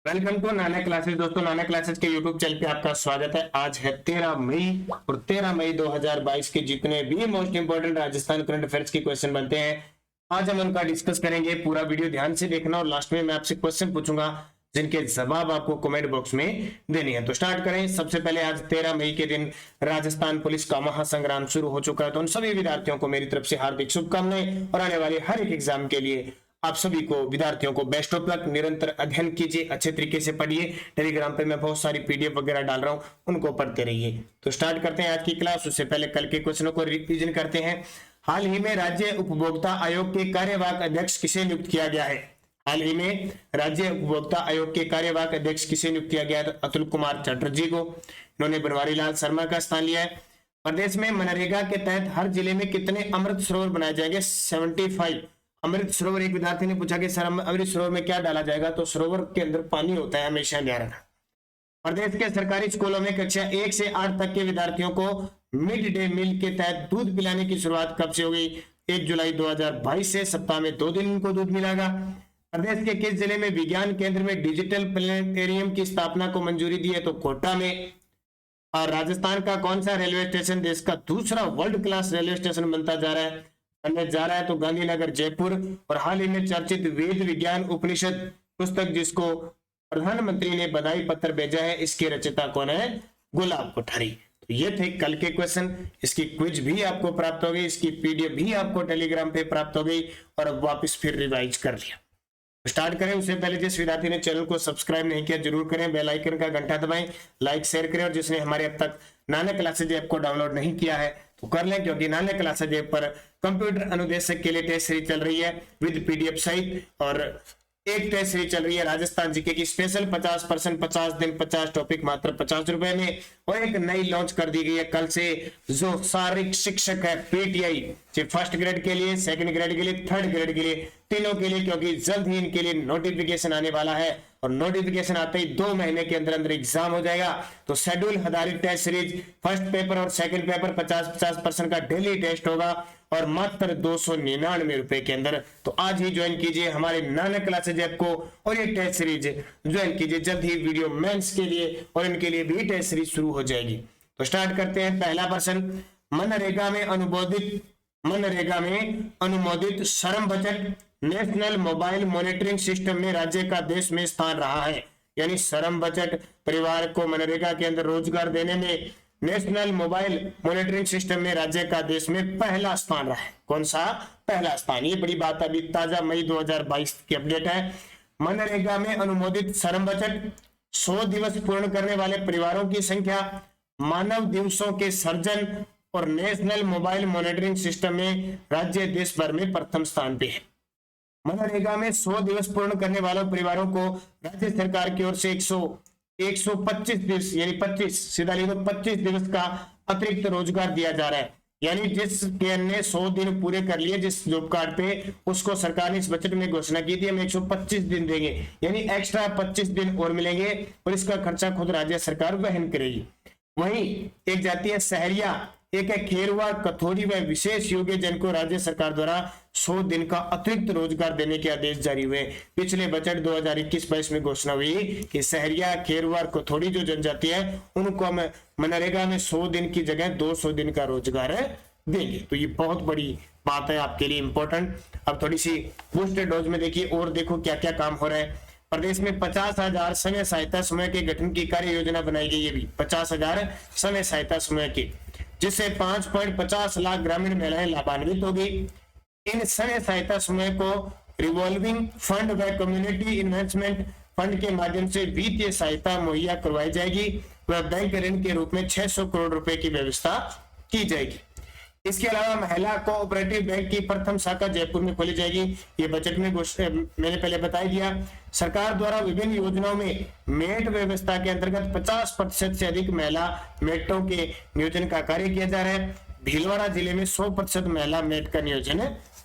Welcome to Nana classes. दोस्तों, नाना classes के YouTube channel पे आपका स्वागत है। आज है 13 मई और 13 मई 2022 के जितने भी most important Rajasthan current affairs के क्वेश्चन बनते हैं, आज हम उनका डिस्कस करेंगे। पूरा वीडियो ध्यान से देखना और लास्ट में मैं आपसे क्वेश्चन पूछूंगा जिनके जवाब आपको कमेंट बॉक्स में देनी है। तो स्टार्ट करें। सबसे पहले आज 13 मई के दिन राजस्थान पुलिस का महासंग्राम शुरू हो चुका है, तो उन सभी विद्यार्थियों को मेरी तरफ से हार्दिक शुभकामनाएं और आने वाले हर एक एग्जाम के लिए आप सभी को विद्यार्थियों को बेस्ट ऑफ लक। निरंतर अध्ययन कीजिए, अच्छे तरीके से पढ़िए। टेलीग्राम पे मैं बहुत सारी पीडीएफ वगैरह डाल रहा हूं, उनको पढ़ते रहिए। तो स्टार्ट करते हैं आज की क्लास। उससे पहले कल के क्वेश्चनों को रिवीजन करते हैं। हाल ही में राज्य उपभोक्ता आयोग के कार्यवाहक अध्यक्ष किसे नियुक्त किया गया है? हाल ही में राज्य उपभोक्ता आयोग के कार्यवाहक अध्यक्ष किसे नियुक्त किया गया है? तो अतुल कुमार चटर्जी को। इन्होंने बनवारी लाल शर्मा का स्थान लिया है। प्रदेश में मनरेगा के तहत हर जिले में कितने अमृत सरोवर बनाए जाएंगे? 75 अमृत सरोवर। एक विद्यार्थी ने पूछा कि सर अमृत सरोवर में क्या डाला जाएगा? तो सरोवर के अंदर पानी होता है, हमेशा ध्यान रखना। प्रदेश के सरकारी स्कूलों में कक्षा 1 से 8 तक के विद्यार्थियों को मिड डे मील के तहत दूध पिलाने की शुरुआत कब से होगी? 1 जुलाई 2022 से। सप्ताह में 2 दिन इनको दूध मिलेगा। प्रदेश के किस जिले में विज्ञान केंद्र में डिजिटल प्लेनेटेरियम की स्थापना को मंजूरी दी है? तो कोटा में। और राजस्थान का कौन सा रेलवे स्टेशन देश का दूसरा वर्ल्ड क्लास रेलवे स्टेशन बनता जा रहा है? बनने जा रहा है तो गांधीनगर जयपुर। और हाल ही में चर्चित वेद विज्ञान उपनिषद पुस्तक जिसको प्रधानमंत्री ने बधाई पत्र भेजा है, इसके रचयिता कौन है? गुलाब कोठारी। तो ये थे कल के क्वेश्चन। इसकी क्विज भी आपको प्राप्त हो गई, इसकी पीडीएफ भी आपको टेलीग्राम पे प्राप्त हो गई और अब वापस फिर रिवाइज कर लिया। स्टार्ट करें। उससे पहले जिस विद्यार्थी ने चैनल को सब्सक्राइब नहीं किया जरूर करें, बेल आइकन का घंटा दबाएं, लाइक शेयर करें। और जिसने हमारे अब तक नाना क्लासेज ऐप को डाउनलोड नहीं किया है तो कर लें, क्योंकि नाना क्लासेज ऐप पर कंप्यूटर अनुदेशक के लिए टेस्ट सीरीज चल रही है विद पीडीएफ सहित। और एक टेस्ट सीरीज चल रही है राजस्थान जीके की स्पेशल 50%, 50 दिन 50 टॉपिक मात्र 50 रुपए में। और एक नई लॉन्च कर दी गई है कल से, जो शारीरिक शिक्षक है पीटीआई, फर्स्ट ग्रेड के लिए, सेकंड ग्रेड के लिए, थर्ड ग्रेड के लिए, तीनों के लिए, क्योंकि जल्द ही इनके लिए नोटिफिकेशन आने वाला है। और नोटिफिकेशन आते ही 2 महीने के अंदर अंदर एग्जाम हो जाएगा। तो शेड्यूल आधारित टेस्ट सीरीज, फर्स्ट पेपर और सेकंड पेपर 50% का डेली टेस्ट होगा और मात्र 299 रुपए के अंदर। तो आज ही ज्वाइन कीजिए हमारे नाना क्लासेज ऐप को और ये टेस्ट सीरीज ज्वाइन कीजिए। जल्द ही वीडियो मेंस के लिए और इनके लिए भी टेस्ट सीरीज शुरू हो जाएगी। तो स्टार्ट करते हैं। पहला प्रश्न, मनरेगा में अनुमोदित श्रम budget national mobile monitoring system में राज्य का देश में स्थान रहा है। यानी श्रम बजट परिवार को मनरेगा के अंदर रोजगार देने में नेशनल मोबाइल मॉनिटरिंग सिस्टम में राज्य का देश में पहला स्थान रहा है। कौन सा? पहला स्थान। ये बड़ी बात, अभी ताजा मई 2022 की अपडेट है। मनरेगा में अनुमोदित श्रम बजट, 100 दिवस पूर्ण करने वाले परिवारों की संख्या, मानव दिवसों के सर्जन और नेशनल मोबाइल मॉनिटरिंग सिस्टम में राज्य देश भर में प्रथम स्थान पे है। मनरेगा में 100 दिवस पूर्ण करने वाले परिवारों को राज्य सरकार की ओर से 125 दिवस यानी 25 सीधा लिखो 25 दिवस का अतिरिक्त रोजगार दिया जा रहा है। यानी जिस ने 100 दिन पूरे कर लिए जिस जॉब कार्ड पे, उसको सरकार ने इस बजट में घोषणा की थी हम 125 दिन देंगे, यानी एक्स्ट्रा 25 दिन और मिलेंगे और इसका खर्चा खुद राज्य सरकार वहन करेगी। वहीं एक जाती है सहरिया, एक है खेरवा, कथोरी व विशेष योग्य जन को राज्य सरकार द्वारा 100 दिन का अतिरिक्त रोजगार देने के आदेश जारी हुए। पिछले बजट 2021-22 में घोषणा हुई कि सहरिया, खेरवा, कथोरी जो जनजाति है उनको हम मनरेगा में 100 दिन की जगह 200 दिन का रोजगार देंगे। तो ये बहुत बड़ी बात है आपके लिए इंपॉर्टेंट। अब थोड़ी सी बूस्टर डोज में देखिए और देखो क्या क्या काम हो रहा है। प्रदेश में 50,000 समय सहायता समूह के गठन की कार्य योजना बनाई गई है। भी 50,000 समय सहायता समूह की, जिससे 5.50 लाख ग्रामीण महिलाएं लाभान्वित होगी। इन समय सहायता समूह को रिवॉल्विंग फंड व कम्युनिटी इन्वेस्टमेंट फंड के माध्यम से वित्तीय सहायता मुहैया करवाई जाएगी व बैंक ऋण के रूप में 600 करोड़ रुपए की व्यवस्था की जाएगी। इसके अलावा महिला कोऑपरेटिव बैंक की प्रथम शाखा जयपुर में खोली जाएगी। ये बजट में मैंने पहले बता दिया। सरकार द्वारा विभिन्न योजनाओं में मेट व्यवस्था के अंतर्गत 50% से अधिक महिला मेटों के नियोजन का कार्य किया जा रहा है। भीलवाड़ा जिले में 100% महिला मेट का नियोजन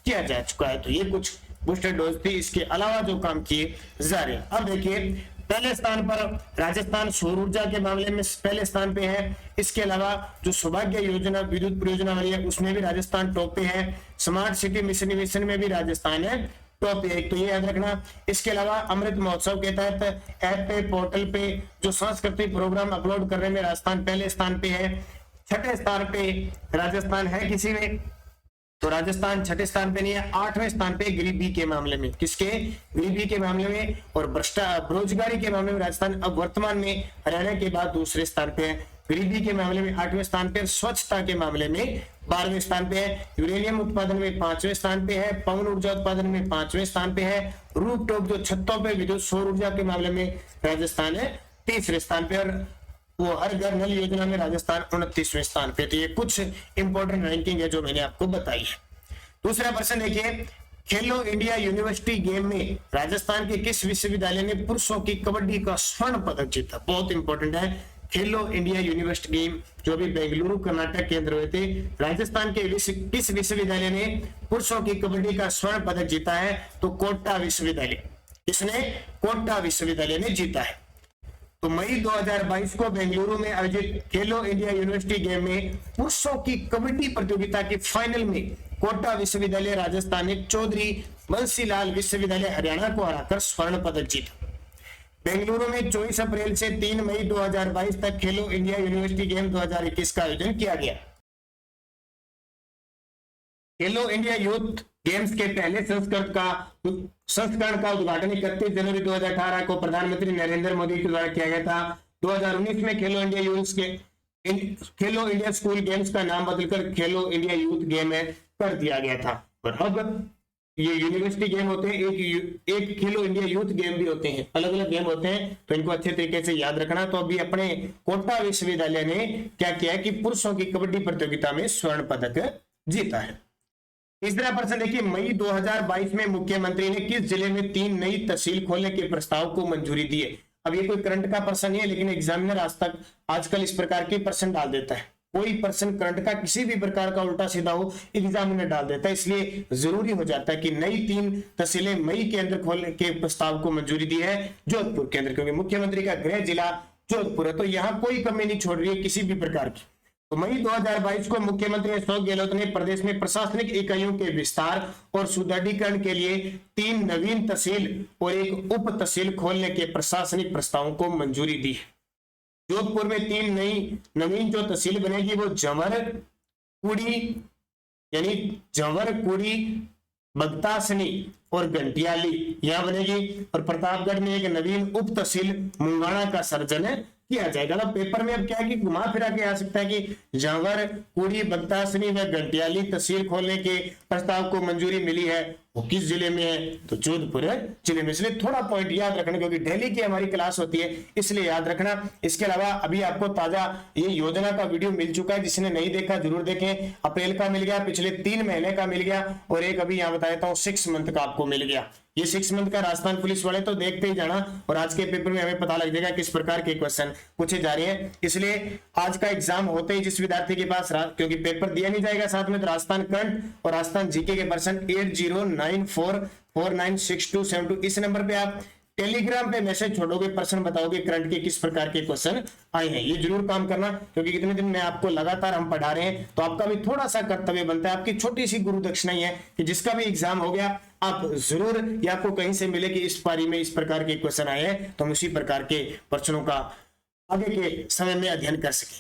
किया जा चुका है। तो ये कुछ बूस्टर डोज थी। इसके अलावा जो काम किए जा रहे हैं, अब देखिए पहले स्थान पर राजस्थान सौर ऊर्जा के मामले में पहले स्थान पे है। इसके अलावा जो सौभाग्य योजना विद्युत परियोजना वाली है उसमें भी राजस्थान टॉप पे है। स्मार्ट सिटी मिशन में भी राजस्थान टॉप पे, एक तो ये याद रखना। इसके अलावा अमृत महोत्सव के तहत ऐप पे, पोर्टल पे जो सांस्कृतिक प्रोग्राम अपलोड करने में राजस्थान पहले स्थान पे है। छठे स्थान पे राजस्थान है किसी में, तो राजस्थान छठे स्थान पे नहीं है। 8वें स्थान पे गरीबी के मामले में, किसके, गरीबी के मामले में और बेरोजगारी के मामले में राजस्थान अब वर्तमान में हरियाणा के बाद दूसरे स्थान पे है। गरीबी के मामले में 8वें स्थान पे, स्वच्छता के मामले में 12वें स्थान पे है। यूरेनियम उत्पादन में 5वें स्थान पे है। पवन ऊर्जा उत्पादन में 5वें स्थान पे है। रूफटॉप जो छतों पे विद्युत सौर ऊर्जा के मामले में राजस्थान है 3रे स्थान पे, और वो हर घर नल योजना में राजस्थान 29वें स्थान पे। तो ये कुछ इंपॉर्टेंट रैंकिंग है जो मैंने आपको बताई है। दूसरा प्रश्न देखिए, खेलो इंडिया यूनिवर्सिटी गेम में राजस्थान के किस विश्वविद्यालय ने पुरुषों की कबड्डी का स्वर्ण पदक जीता? बहुत इंपॉर्टेंट है। खेलो इंडिया यूनिवर्सिटी गेम जो भी बेंगलुरु कर्नाटक केंद्र हुए थे, राजस्थान के किस विश्वविद्यालय ने पुरुषों की कबड्डी का स्वर्ण पदक जीता है? तो कोटा विश्वविद्यालय। किसने? कोटा विश्वविद्यालय ने जीता है। तो मई 2022 को बेंगलुरु में आयोजित खेलो इंडिया यूनिवर्सिटी गेम में पुरुषों की कबड्डी प्रतियोगिता के फाइनल में कोटा विश्वविद्यालय राजस्थान ने चौधरी बंसीलाल विश्वविद्यालय हरियाणा को हराकर स्वर्ण पदक जीता। बेंगलुरु में 24 अप्रैल से 3 मई 2022 तक खेलो इंडिया यूनिवर्सिटी गेम 2021 का आयोजन किया गया। खेलो इंडिया यूथ गेम्स के पहले संस्करण का उद्घाटन 31 जनवरी 2018 को प्रधानमंत्री नरेंद्र मोदी के द्वारा किया गया था। 2019 में खेलो इंडिया स्कूल गेम्स का नाम बदलकर खेलो इंडिया यूथ गेम कर दिया गया था। और अब ये यूनिवर्सिटी गेम होते हैं, एक खेलो इंडिया यूथ गेम भी होते हैं, अलग अलग गेम होते हैं, तो इनको अच्छे तरीके से याद रखना। तो अभी अपने कोटा विश्वविद्यालय ने क्या किया है कि पुरुषों की कबड्डी प्रतियोगिता में स्वर्ण पदक जीता है। तीसरा प्रश्न देखिए, मई 2022 में मुख्यमंत्री ने किस जिले में 3 नई तहसील खोलने के प्रस्ताव को मंजूरी दी है? अब ये कोई करंट का प्रश्न नहीं है, लेकिन एग्जामिनर आजकल इस प्रकार के प्रश्न डाल देता है। कोई प्रश्न करंट का किसी भी प्रकार का उल्टा सीधा हो, एग्जामिनर डाल देता है, इसलिए जरूरी हो जाता है कि नई 3 तहसीलें मई के अंदर खोलने के प्रस्ताव को मंजूरी दी है जोधपुर के अंदर, क्योंकि मुख्यमंत्री का गृह जिला जोधपुर है, तो यहाँ कोई कमी नहीं छोड़ रही है किसी भी प्रकार की। तो मई 2022 को मुख्यमंत्री अशोक गहलोत ने प्रदेश में प्रशासनिक इकाइयों के विस्तार और सुदृढ़ीकरण के लिए 3 नवीन तहसील और 1 उप तहसील खोलने के प्रशासनिक प्रस्तावों को मंजूरी दी है। जोधपुर में 3 नवीन जो तहसील बनेगी वो जंवर, कुड़ी, बगतासनी और घंटियाली यहाँ बनेगी। और प्रतापगढ़ में एक नवीन उप तहसील मुंगाना का सर्जन किया जाएगा। तो पेपर में अब क्या है कि घुमा फिरा के आ सकता है कि जावर, कुड़ी, बगतासनी व घंटियाली तहसील खोलने के प्रस्ताव को मंजूरी मिली है, वो किस जिले में है? तो जोधपुर जिले में। इसलिए थोड़ा पॉइंट याद रखना, क्योंकि डेली की हमारी क्लास होती है, इसलिए याद रखना। इसके अलावा अभी आपको ताजा ये योजना का वीडियो मिल चुका है, जिसने नहीं देखा जरूर देखें। अप्रैल का मिल गया, पिछले 3 महीने का मिल गया, और एक अभी यहाँ बता देता हूँ 6 मंथ का आपको मिल गया। ये 6 मंथ का राजस्थान पुलिस वाले तो देखते ही जाना, और आज के पेपर में हमें पता लग जाएगा किस प्रकार के क्वेश्चन पूछे जा रहे हैं। इसलिए आज का एग्जाम होते ही जिस विद्यार्थी के पास, क्योंकि पेपर दिया नहीं जाएगा साथ में, तो राजस्थान करंट और राजस्थान जीके के पर्सन 8094496272 इस नंबर पे आप टेलीग्राम पे मैसेज छोड़ोगे, प्रश्न बताओगे करंट के किस प्रकार के क्वेश्चन आए हैं। ये जरूर काम करना, क्योंकि कितने दिन में आपको लगातार हम पढ़ा रहे हैं, तो आपका भी थोड़ा सा कर्तव्य बनता है। आपकी छोटी सी गुरु दक्षिणा ही है कि जिसका भी एग्जाम हो गया, आप जरूर, या आपको कहीं से मिले कि इस पारी में इस प्रकार के क्वेश्चन आए हैं, तो हम उसी प्रकार के प्रश्नों का आगे के समय में अध्ययन कर सके।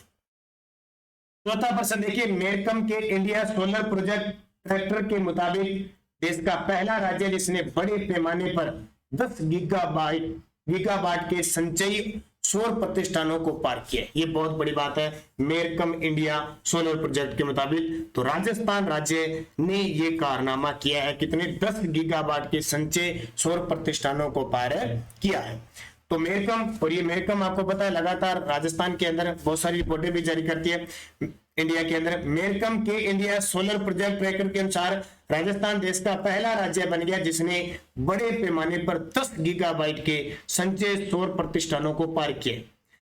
चौथा प्रश्न देखिए, मेरकम के इंडिया सोलर प्रोजेक्ट ट्रैक्टर के मुताबिक देश का पहला राज्य जिसने बड़े पैमाने पर 10 गीगावाट के संचयी सौर प्रतिष्ठानों को पार किया। ये बहुत बड़ी बात है। मेरकम इंडिया सोलर प्रोजेक्ट के मुताबिक तो राजस्थान राज्य ने ये कारनामा किया है, कितने 10 गीगावाट के संचय सौर प्रतिष्ठानों को पार किया है। तो मेरकम, और ये मेरकम आपको पता है लगातार राजस्थान के अंदर बहुत सारी रिपोर्टें भी जारी करती है इंडिया के अंदर। मेरकम के इंडिया सोलर प्रोजेक्ट ट्रैकर के अनुसार राजस्थान देश का पहला राज्य बन गया जिसने बड़े पैमाने पर 10 गीगाबाइट के संचय सौर प्रतिष्ठानों को पार किया।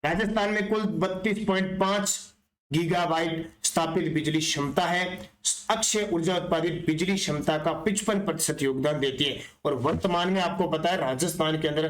राजस्थान में कुल 32.5 गीगावाट स्थापित बिजली क्षमता है। अक्षय ऊर्जा उत्पादित बिजली क्षमता का 55% योगदान देती है। और वर्तमान में आपको पता है राजस्थान के अंदर,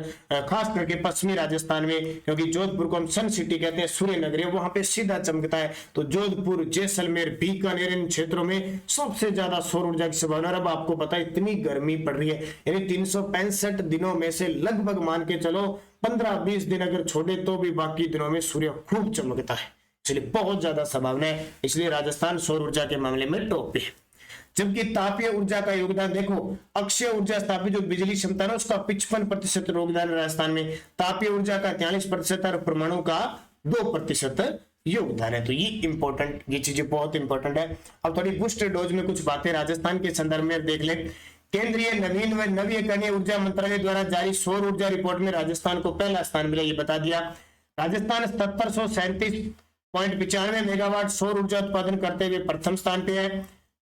खास करके पश्चिमी राजस्थान में, क्योंकि जोधपुर को हम सन सिटी कहते हैं, सूर्य नगरी, वहां पे सीधा चमकता है, तो जोधपुर, जैसलमेर, बीकानेर, इन क्षेत्रों में सबसे ज्यादा सौर ऊर्जा की संभावना। अब आपको पता है इतनी गर्मी पड़ रही है, यानी 365 दिनों में से लगभग मान के चलो 15-20 दिन अगर छोड़े तो भी बाकी दिनों में सूर्य खूब चमकता है, इसलिए बहुत ज्यादा संभावना है। इसलिए राजस्थान सौर ऊर्जा के मामले में टॉप पे है। जबकि तापीय ऊर्जा का योगदान देखो, अक्षय ऊर्जा स्थापित जो बिजली क्षमता है उसका 55% योगदान है राजस्थान में, तापीय ऊर्जा का 43% और परमाणु का 2% योगदान है। तो ये इंपॉर्टेंट, ये चीजें बहुत इंपॉर्टेंट है। अब थोड़ी बूस्टर डोज में कुछ बातें राजस्थान के संदर्भ में देख ले। केंद्रीय नवीन व नवीकरणीय ऊर्जा मंत्रालय द्वारा जारी सौर ऊर्जा रिपोर्ट में राजस्थान को पहला स्थान मिला, ये बता दिया। राजस्थान 7737.95 मेगावाट सौर ऊर्जा उत्पादन करते हुए प्रथम स्थान पे है।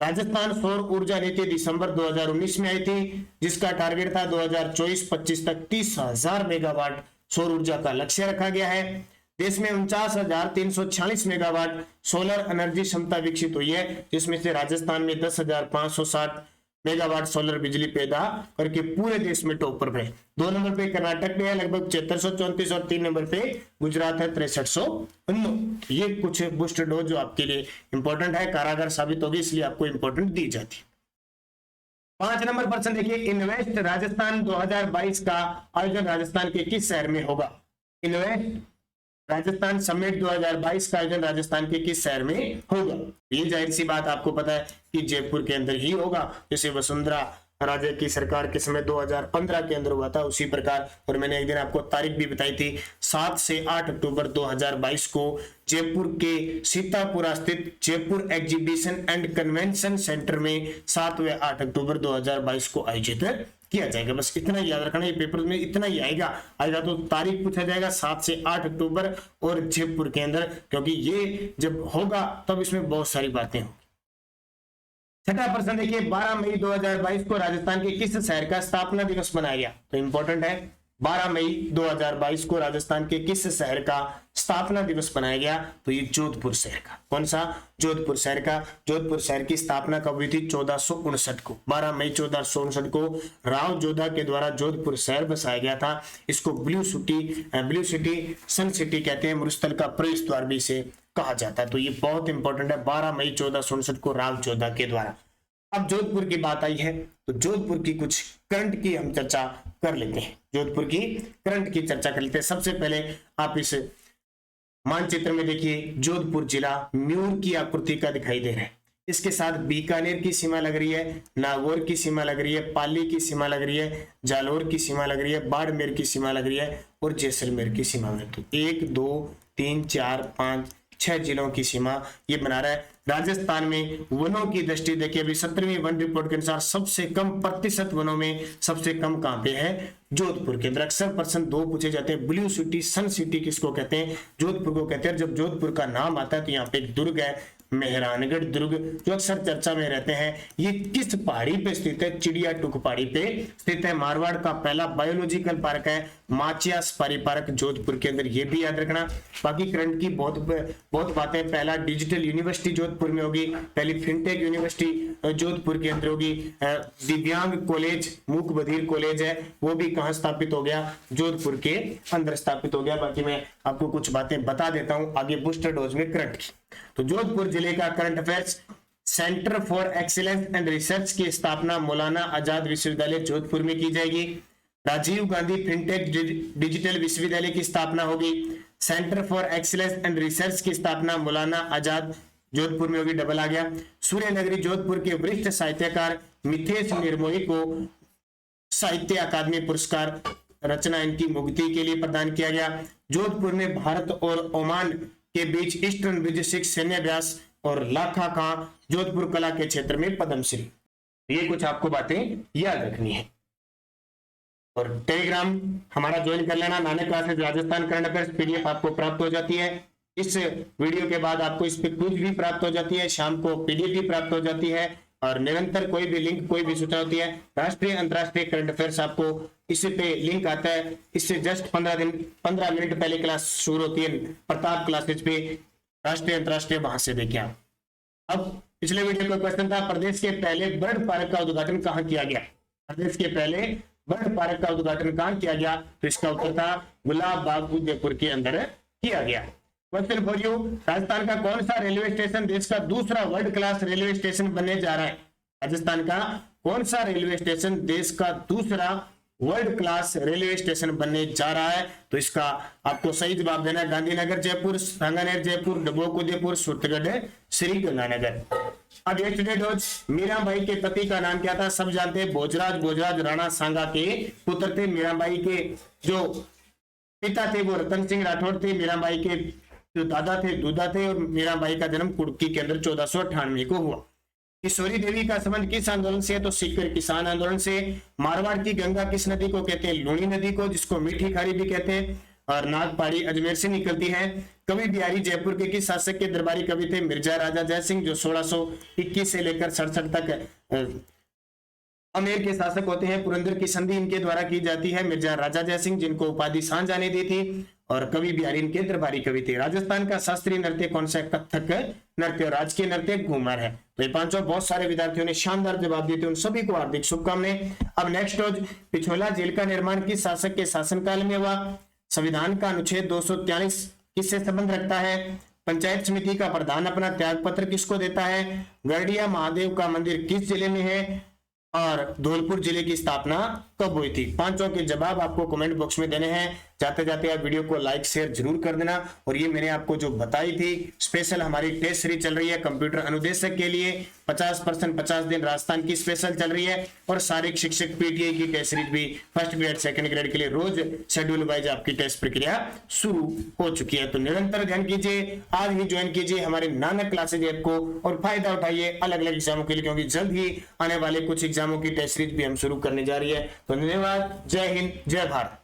राजस्थान सौर ऊर्जा नीति दिसंबर 2019 में आई थी, जिसका टारगेट था 2024-25 तक 30,000 मेगावाट सौर ऊर्जा का लक्ष्य रखा गया है। देश में 49,346 मेगावाट सोलर एनर्जी क्षमता विकसित हुई है, जिसमें से राजस्थान में 10,560 मेगावाट सोलर बिजली पैदा करके पूरे देश में टॉप पर है। 2 नंबर पे कर्नाटक में है लगभग 7634 और 3 नंबर पे गुजरात है 6309। ये कुछ बूस्टर डोज जो आपके लिए इंपॉर्टेंट है, कारागार साबित होगी, इसलिए आपको इंपॉर्टेंट दी जाती है। 5 नंबर प्रश्न देखिए, इन्वेस्ट राजस्थान 2022 का आयोजन राजस्थान के किस शहर में होगा? इन्वेस्ट राजस्थान समिट 2022 का आयोजन राजस्थान के किस शहर में होगा? ये जाहिर सी बात आपको पता है कि जयपुर के अंदर ही होगा, जैसे वसुंधरा राजे की सरकार के समय 2015 के अंदर हुआ था उसी प्रकार। और मैंने एक दिन आपको तारीख भी बताई थी, 7 से 8 अक्टूबर 2022 को जयपुर के सीतापुरा स्थित Jaipur exhibition and convention centre में 7 व 8 अक्टूबर 2022 को आयोजित किया जाएगा। बस इतना याद रखना, ये पेपर में इतना ही आएगा तो तारीख पूछा जाएगा 7 से 8 अक्टूबर और जयपुर के अंदर, क्योंकि ये जब होगा तब इसमें बहुत सारी बातें होंगी। छठा प्रश्न देखिए, 12 मई 2022 को राजस्थान के किस शहर का स्थापना दिवस मनाया गया? तो इंपॉर्टेंट है, 12 मई 2022 को राजस्थान के किस शहर का स्थापना दिवस मनाया गया? तो ये जोधपुर शहर का। कौन सा? जोधपुर शहर का। जोधपुर शहर की स्थापना कब हुई थी? 1459 को। 12 मई 1459 को राव जोधा के द्वारा जोधपुर शहर बसाया गया था। इसको ब्लू सिटी सन सिटी कहते हैं, मरुस्थल का प्रवेश द्वार भी इसे कहा जाता है। तो ये बहुत इंपॉर्टेंट है, 12 मई 1459 को राव जोधा के द्वारा। अब जोधपुर की बात आई है तो जोधपुर की कुछ करंट की हम चर्चा कर लेते हैं। जोधपुर की करंट की चर्चा कर लेते हैं। सबसे पहले आप इस मानचित्र में देखिए, जोधपुर जिला म्यूर की आकृति का दिखाई दे रहा है। इसके साथ बीकानेर की सीमा लग रही है, नागौर की सीमा लग रही है, पाली की सीमा लग रही है, जालोर की सीमा लग रही है, बाड़मेर की सीमा लग रही है और जैसलमेर की सीमा लग रही है। 1 2 3 4 5 6 जिलों की सीमा ये बना रहा है। राजस्थान में वनों की दृष्टि देखिए, अभी 17वीं वन रिपोर्ट के अनुसार सबसे कम प्रतिशत वनों में सबसे कम कहां पे है? जोधपुर के अंदर। अक्सर प्रश्न 2 पूछे जाते हैं, ब्लू सिटी सन सिटी किसको कहते हैं? जोधपुर को कहते हैं। जब जोधपुर का नाम आता है तो यहाँ पे एक दुर्ग है, मेहरानगढ़ दुर्ग, जो अक्सर चर्चा में रहते हैं। ये किस पहाड़ी पे स्थित है? चिड़िया टुक पहाड़ी पे स्थित है। मारवाड़ का पहला बायोलॉजिकल पार्क है माचिया सफारी पार्क जोधपुर के अंदर, ये भी याद रखना। बाकी करंट की बहुत बातें। पहला डिजिटल यूनिवर्सिटी जोधपुर में होगी, पहली फिनटेक यूनिवर्सिटी जोधपुर के अंदर होगी। दिव्यांग कॉलेज, मूक बधिर कॉलेज है, वो भी कहां स्थापित हो गया? जोधपुर के अंदर स्थापित हो गया। बाकी मैं आपको कुछ बातें बता देता हूं आगे बूस्टर डोज में करंट की। तो जोधपुर जिले का current affairs, centre for excellence and research की स्थापना मौलाना आजाद विश्वविद्यालय जोधपुर में की जाएगी। राजीव गांधी फिनटेक डिजिटल विश्वविद्यालय की स्थापना होगी। Centre for excellence and research की स्थापना मौलाना आजाद जोधपुर में होगी, डबल आ गया। सूर्य नगरी जोधपुर के वरिष्ठ साहित्यकार मिथेश निर्मोही को साहित्य अकादमी पुरस्कार रचना इनकी मुक्ति के लिए प्रदान किया गया। जोधपुर में भारत और ओमान के बीच ईस्टर्न विजय सैन्य अभ्यास और लाखा खां जोधपुर कला के क्षेत्र में पद्मश्री। ये कुछ आपको बातें याद रखनी है। और टेलीग्राम हमारा ज्वाइन कर लेना, Nanak classes Rajasthan current affairs PDF आपको प्राप्त हो जाती है। इस वीडियो के बाद आपको इस पे क्विज भी प्राप्त हो जाती है, शाम को पीडीएफ भी प्राप्त हो जाती है और निरंतर कोई भी लिंक, कोई भी सूचना होती है। राष्ट्रीय अंतरराष्ट्रीय करंट अफेयर्स आपको इस पे लिंक आता है, इससे जस्ट 15 मिनट पहले क्लास शुरू होती है प्रताप क्लासेज पे। राष्ट्रीय अंतरराष्ट्रीय महासंधि क्या। अब पिछले वीडियो का क्वेश्चन था प्रदेश के पहले बर्ड पार्क का उद्घाटन कहाँ किया गया। प्रदेश के पहले बर्ड पार्क का उद्घाटन कहाँ किया गया, तो इसका उत्तर था गुलाब बाग उदयपुर के अंदर किया गया। क्वेश्चन फॉर यू, राजस्थान का कौन सा रेलवे स्टेशन देश का दूसरा वर्ल्ड क्लास रेलवे स्टेशन बनने जा रहा है। राजस्थान का कौन सा रेलवे स्टेशन देश का दूसरा वर्ल्ड क्लास रेलवे स्टेशन बनने जा रहा है, तो इसका आपको सही जवाब देना है गांधीनगर जयपुर, सांगानेर जयपुर, डबोक उदयपुर, सूरतगढ़ श्री गंगानगर। अब यस्टरडे डॉज मीराबाई के पति का नाम क्या था, सब जानते हैं भोजराज। भोजराज राणा सांगा के पुत्र थे। मीराबाई के जो पिता थे वो रतन सिंह राठौर थे। मीराबाई के जो दादा थे दूधा थे, और मीराबाई का जन्म कुर्की के अंदर 1498 को हुआ। किशोरी देवी का संबंध किस आंदोलन से है, तो सीकर किसान आंदोलन से। मारवाड़ की गंगा किस नदी को कहते हैं, लूणी नदी को, जिसको मीठी खाड़ी भी कहते हैं। और नागपाड़ी अजमेर से निकलती है। कवि बिहारी जयपुर के किस शासक के दरबारी कवि थे, मिर्जा राजा जयसिंह, जो 1621 से लेकर 67 तक अमेर के शासक होते हैं। पुरंदर की संधि इनके द्वारा की जाती है। मिर्जा राजा जयसिंह, जिनको उपाधि सांझा ने दी थी, और कवि बिहारी इनके दरबारी कवि थे। राजस्थान का शास्त्रीय नृत्य कौन सा है, कथक नृत्य। और राजकीय नृत्य घूमर है। तो ये पांचों बहुत सारे विद्यार्थियों ने शानदार जवाब दिए थे, उन सभी को हार्दिक शुभकामनाएं। अब नेक्स्ट पिछोला जेल का निर्माण किस शासक के शासनकाल में हुआ। संविधान का अनुच्छेद 243 किससे संबंध रखता है। पंचायत समिति का प्रधान अपना त्याग पत्र किसको देता है। गरडिया महादेव का मंदिर किस जिले में है, और धौलपुर जिले की स्थापना कब हुई थी। पांचों के जवाब आपको कमेंट बॉक्स में देने हैं। जाते जाते आप वीडियो को लाइक शेयर जरूर कर देना। और ये मैंने आपको जो बताई थी, स्पेशल हमारी टेस्ट सीरीज चल रही है कंप्यूटर अनुदेशक के लिए 50% 50 दिन राजस्थान की स्पेशल चल रही है। और शारीरिक शिक्षक पीटीआई की टेस्ट सीरीज भी फर्स्ट ग्रेड सेकंड ग्रेड के लिए रोज शेड्यूल वाइज आपकी टेस्ट प्रक्रिया शुरू हो चुकी है। तो निरंतर ध्यान कीजिए, आज ही ज्वाइन कीजिए हमारे नानक क्लासेज ऐप को और फायदा उठाइए अलग अलग एग्जामों के लिए, क्योंकि जल्द ही आने वाले कुछ एग्जामों की टेस्ट सीरीज भी हम शुरू करने जा रही है। तो धन्यवाद, जय हिंद, जय भारत।